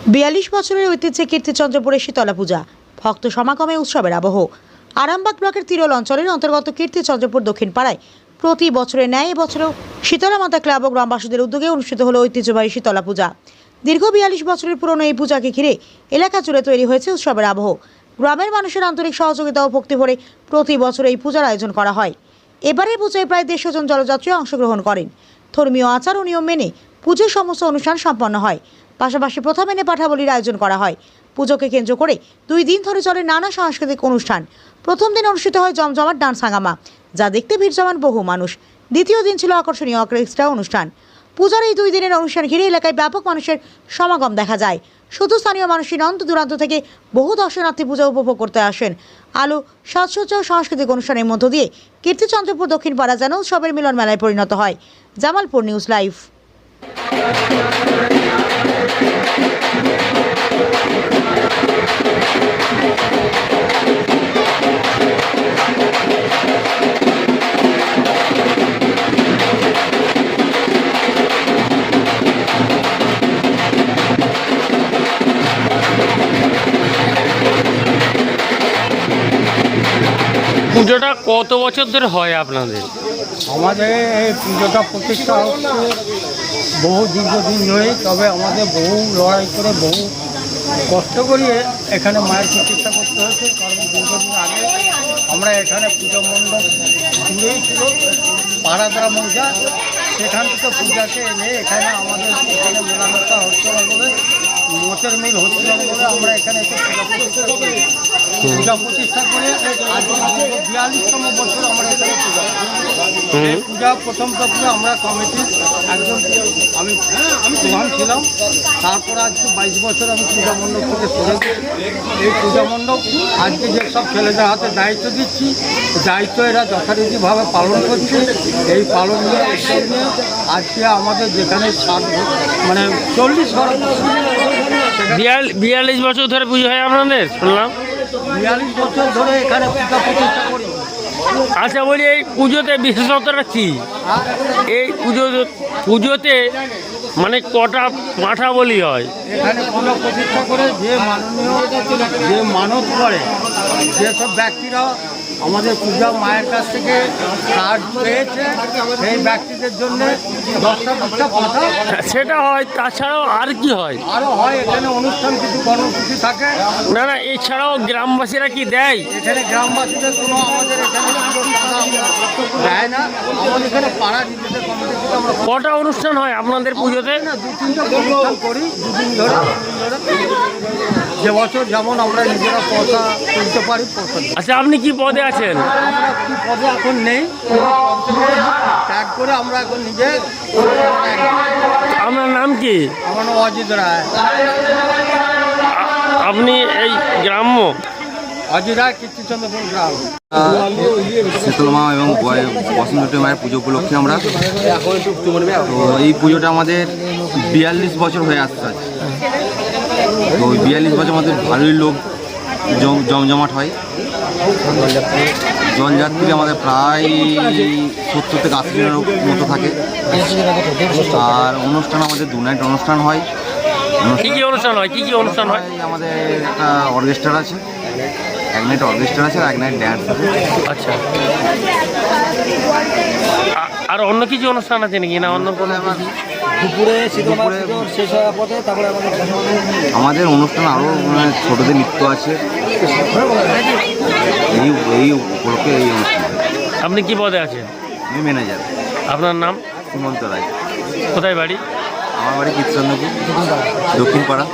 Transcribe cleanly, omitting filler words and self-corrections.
৪২ বছরের ঐতিহ্যে কীর্তিচন্দ্রপুরে শীতলা পূজা, ভক্ত সমাগমে উৎসবের আবহ। আরামবাগ ব্লকের তিরোল অঞ্চলের অন্তর্গত কীর্তিচন্দ্রপুর দক্ষিণ পাড়ায় প্রতি বছরের ন্যায় এবছরেও শীতলা মাতা ক্লাব ও গ্রামবাসীদের উদ্যোগে অনুষ্ঠিত হলো ঐতিহ্যবাহী শীতলা পূজা। দীর্ঘ ৪২ বছরের পুরনো এই পূজাকে ঘিরে এলাকা জুড়ে তৈরি হয়েছে উৎসবের আবহ। গ্রামের মানুষের আন্তরিক সহযোগিতা ও ভক্তি ভরে প্রতি বছর এই পূজার আয়োজন করা হয়। এবারের পূজায় প্রায় 150 জন জলযাত্রী অংশগ্রহণ করেন। ধর্মীয় আচার ও নিয়ম মেনে পুজোর সমস্ত অনুষ্ঠান সম্পন্ন হয়। পাশাপাশি প্রথা মেনে পাঠাবলির আয়োজন করা হয়। পুজোকে কেন্দ্র করে 2 দিন ধরে চলে নানা সাংস্কৃতিক অনুষ্ঠান। প্রথম দিন অনুষ্ঠিত হয় জমজমাট ডান্স হাঙ্গামা, যা দেখতে ভিড় জমান বহু মানুষ। দ্বিতীয় দিন ছিল আকর্ষণীয় অর্কেস্ট্রা অনুষ্ঠান। পূজার এই 2 দিনের অনুষ্ঠান ঘিরে এলাকায় ব্যাপক মানুষের সমাগম দেখা যায়। শুধু স্থানীয় মানুষই নন, দূরান্ত থেকে বহু দর্শনার্থী পূজা উপভোগ করতে আসেন। আলো, সাজসজ্জা ও সাংস্কৃতিক অনুষ্ঠানের মধ্য দিয়ে কীর্তিচন্দ্রপুর দক্ষিণ পাড়া যেন উৎসবের মিলন মেলায় পরিণত হয়। Jamalpur news live. পুজোটা কত বছর ধরে হয় আপনাদের? আমাদের এই পুজোটা প্রতিষ্ঠা হচ্ছে বহু দীর্ঘদিন ধরেই, তবে আমাদের বহু লড়াই করে বহু কষ্ট করিয়ে এখানে মায়ের প্রতিষ্ঠা করতে হয়েছে। কারণ দীর্ঘদিন আগে আমরা এখানে পুজো মণ্ডপ দূরেই ছিল পাড়াদ্রা মৌজা, সেখান থেকে পূজাকে এনে এখানে আমাদের এখানে মেলামেশা হচ্ছিল বলে, মোচের মিল হচ্ছিল বলে আমরা এখানে এসে পূজা প্রতিষ্ঠা করে আজ 42তম বছর আমরা এখানে পূজা করি। পূজা প্রথম থেকে আমরা কমিটির একজন আমি প্রধান ছিলাম। তারপর আজকে 22 বছর আমি পূজা মণ্ডপ থেকে সরে গেছি। এই পূজা মণ্ডপ আজকে যেসব ছেলেদের হাতে দায়িত্ব দিচ্ছি, দায়িত্ব এরা যথারীতিভাবে পালন করছে। এই পালন নিয়ে উৎসব নিয়ে আজকে আমাদের যেখানে 40 ঘর 42 বছর ধরে পুজো হয় আপনাদের শুনলাম। 42 বছর ধরে এখানে পূজা প্রতিষ্ঠা করি। আচ্ছা, বলি এই পুজোতে বিশেষত্বটা কি? এই পুজোতে মানে কটা পাঠা বলি হয়? এখানে পূজা প্রতিষ্ঠা করে যে মানত করে যেসব ব্যক্তিরা আমাদের পূজা মায়ের কাছ থেকে কার্ড পেয়েছে, সেই ব্যক্তিদের জন্য 10টা পাঠা সেটা হয়। তাছাড়াও আর কি হয়? আরও হয় এখানে অনুষ্ঠান, কিছু কর্মসূচি থাকে। না, এছাড়াও গ্রামবাসীরা কি দেয়? এখানে গ্রামবাসীদের কোনো আমাদের এখানে দেয় না। আমাদের এখানে পাড়া নিজেদের কমিটি থেকে আমরা কটা অনুষ্ঠান হয় আপনাদের পুজোতে? 2-3টা অনুষ্ঠান করি 2 দিন ধরে। যে বছর যেমন আমরা নিজেরা পয়সা তুলতে পারি পয়সা। আচ্ছা, আপনি কি পদে আছেন? আমরা কি পদে এখন নেই, ত্যাগ করে আমরা এখন নিজে। আপনার নাম কি? আমার নাম অজিত রায়। আপনি এই গ্রাম্য? অজিত রায়, কীর্তিচন্দ্রপুর গ্রাম। শীতলা মা এবং বসন্ত মায়ের পুজো উপলক্ষে আমরা তো এই পুজোটা আমাদের 42 বছর হয়ে আসছে। তো ওই 42 বছর আমাদের ভালোই লোক জমজমাট হয়। জলযাত্রী আমাদের প্রায় 70 থেকে 80 জনের মতো থাকে। আর অনুষ্ঠান আমাদের 2 নাইট অনুষ্ঠান হয়। কি কি অনুষ্ঠান হয়? আমাদের একটা অর্কেস্ট্রা আছে, 1 নাইট অর্কেস্ট্রা আছে আর 1 নাইট ড্যান্স আছে। আচ্ছা, আর অন্য কিছু অনুষ্ঠান আছে নাকি? না, অন্য কোনো? আমাদের অনুষ্ঠান আরও ছোটদের নৃত্য আছে। এই উপলক্ষে এই অনুষ্ঠান। আপনি কি পদে আছেন? আমি ম্যানেজার। আপনার নাম? সুমন্ত রায়। কোথায় বাড়ি? আমার বাড়ি কীর্তিচন্দ্রপুর দক্ষিণ পাড়া।